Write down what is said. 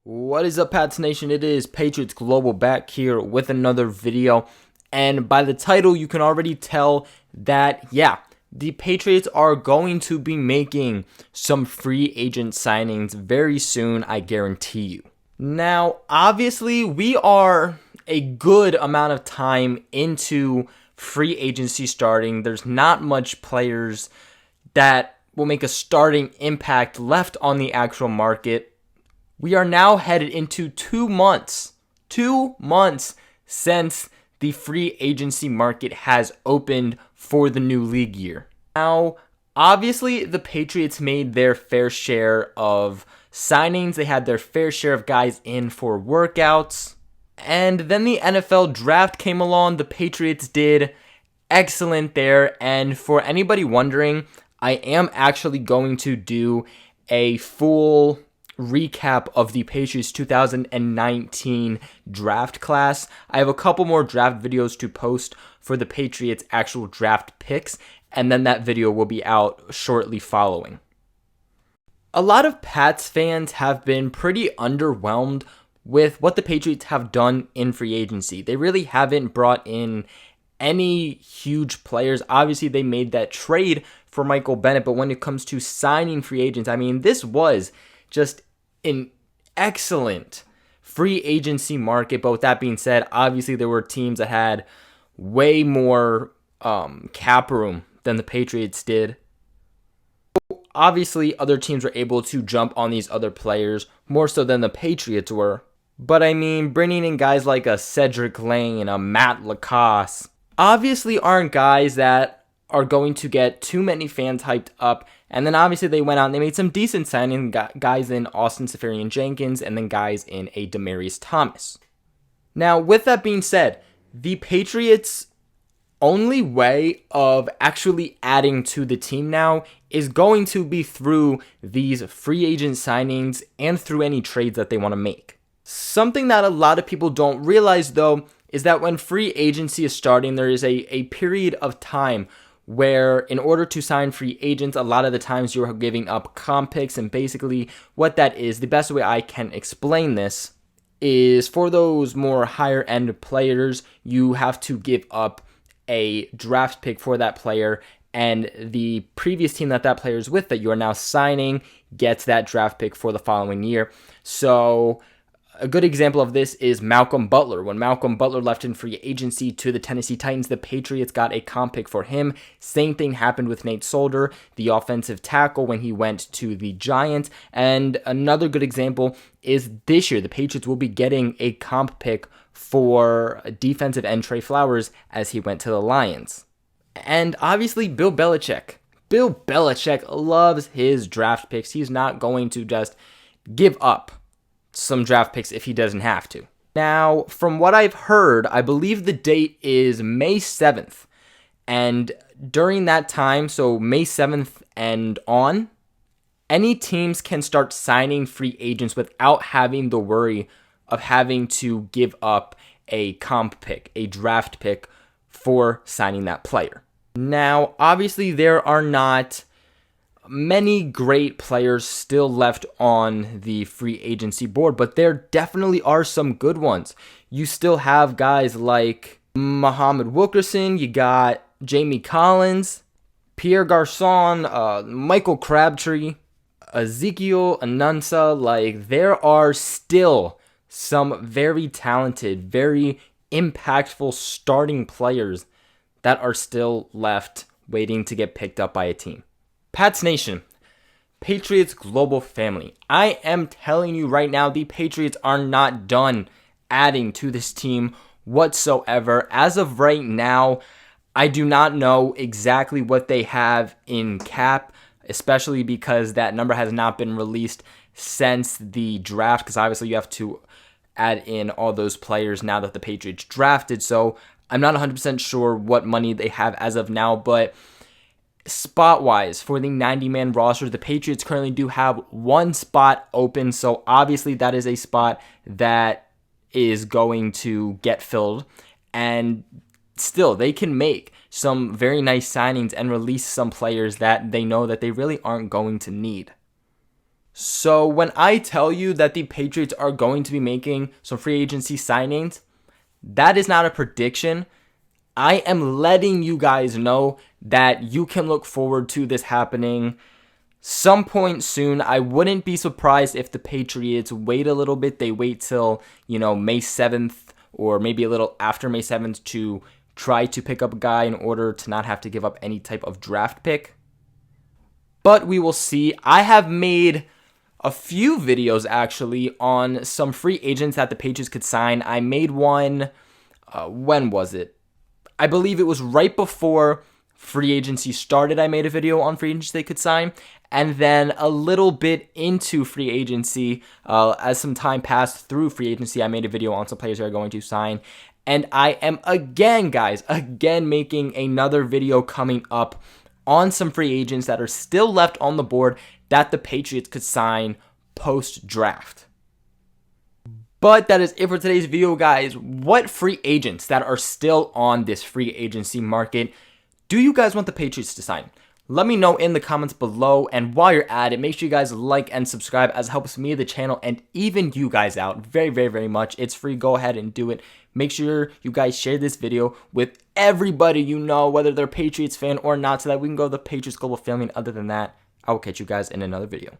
What is up, Pats Nation? It is Patriots Global back here with another video. And by the title, you can already tell that, the Patriots are going to be making some free agent signings very soon, I guarantee you. Now, obviously, we are a good amount of time into free agency starting. There's not much players that will make a starting impact left on the actual market. We are now headed into 2 months. 2 months since the free agency market has opened for the new league year. Now, obviously, the Patriots made their fair share of signings. They had their fair share of guys in for workouts. And then the NFL draft came along. The Patriots did excellent there. And for anybody wondering, I am actually going to do a full recap of the Patriots 2019 draft class. I have a couple more draft videos to post for the Patriots actual draft picks, and then that video will be out shortly following. A lot of Pats fans have been pretty underwhelmed with what the Patriots have done in free agency. They really haven't brought in any huge players. Obviously, they made that trade for Michael Bennett, but when it comes to signing free agents, I mean, this was just an excellent free agency market. But with that being said, obviously there were teams that had way more cap room than the Patriots did. Obviously, other teams were able to jump on these other players more so than the Patriots were. But I mean, bringing in guys like a Cedric Lane, a Matt Lacoste, obviously aren't guys that are going to get too many fans hyped up. And then obviously they went out and they made some decent signing guys in Austin Seferian-Jenkins and then guys in a Demaryius Thomas. Now, with that being said, the Patriots' only way of actually adding to the team now is going to be through these free agent signings and through any trades that they want to make. Something that a lot of people don't realize, though, is that when free agency is starting, there is a period of time where in order to sign free agents, a lot of the times you're giving up comp picks. And basically what that is, the best way I can explain this is for those more higher end players, you have to give up a draft pick for that player, and the previous team that player is with that you are now signing gets that draft pick for the following year. So a good example of this is Malcolm Butler. When Malcolm Butler left in free agency to the Tennessee Titans, the Patriots got a comp pick for him. Same thing happened with Nate Solder, the offensive tackle, when he went to the Giants. And another good example is this year, the Patriots will be getting a comp pick for defensive end Trey Flowers as he went to the Lions. And obviously, Bill Belichick. Bill Belichick loves his draft picks. He's not going to just give up some draft picks if he doesn't have to. Now, from what I've heard, I believe the date is May 7th. And during that time, so May 7th and on, any teams can start signing free agents without having the worry of having to give up a comp pick, a draft pick for signing that player. Now, obviously, there are not many great players still left on the free agency board, but there definitely are some good ones. You still have guys like Muhammad Wilkerson, you got Jamie Collins, Pierre Garçon, Michael Crabtree, Ezekiel Anunsa. Like, there are still some very talented, very impactful starting players that are still left waiting to get picked up by a team. Pats Nation, Patriots Global Family. I am telling you right now, the Patriots are not done adding to this team whatsoever. As of right now, I do not know exactly what they have in cap, especially because that number has not been released since the draft, because obviously you have to add in all those players now that the Patriots drafted. So I'm not 100% sure what money they have as of now, but spot-wise, for the 90-man roster, the Patriots currently do have one spot open, so obviously that is a spot that is going to get filled, and still, they can make some very nice signings and release some players that they know that they really aren't going to need. So when I tell you that the Patriots are going to be making some free agency signings, that is not a prediction. I am letting you guys know that you can look forward to this happening some point soon. I wouldn't be surprised if the Patriots wait a little bit. They wait till, May 7th or maybe a little after May 7th to try to pick up a guy in order to not have to give up any type of draft pick. But we will see. I have made a few videos actually on some free agents that the Patriots could sign. I made one, when was it? I believe it was right before free agency started. I made a video on free agents they could sign. And then a little bit into free agency, as some time passed through free agency, I made a video on some players that are going to sign. And I am again making another video coming up on some free agents that are still left on the board that the Patriots could sign post-draft. But that is it for today's video, guys. What free agents that are still on this free agency market do you guys want the Patriots to sign? Let me know in the comments below, and while you're at it, make sure you guys like and subscribe, as it helps me, the channel, and even you guys out very, very, very much. It's free. Go ahead and do it. Make sure you guys share this video with everybody you know, whether they're a Patriots fan or not, so that we can go to the Patriots Global family. And other than that, I will catch you guys in another video.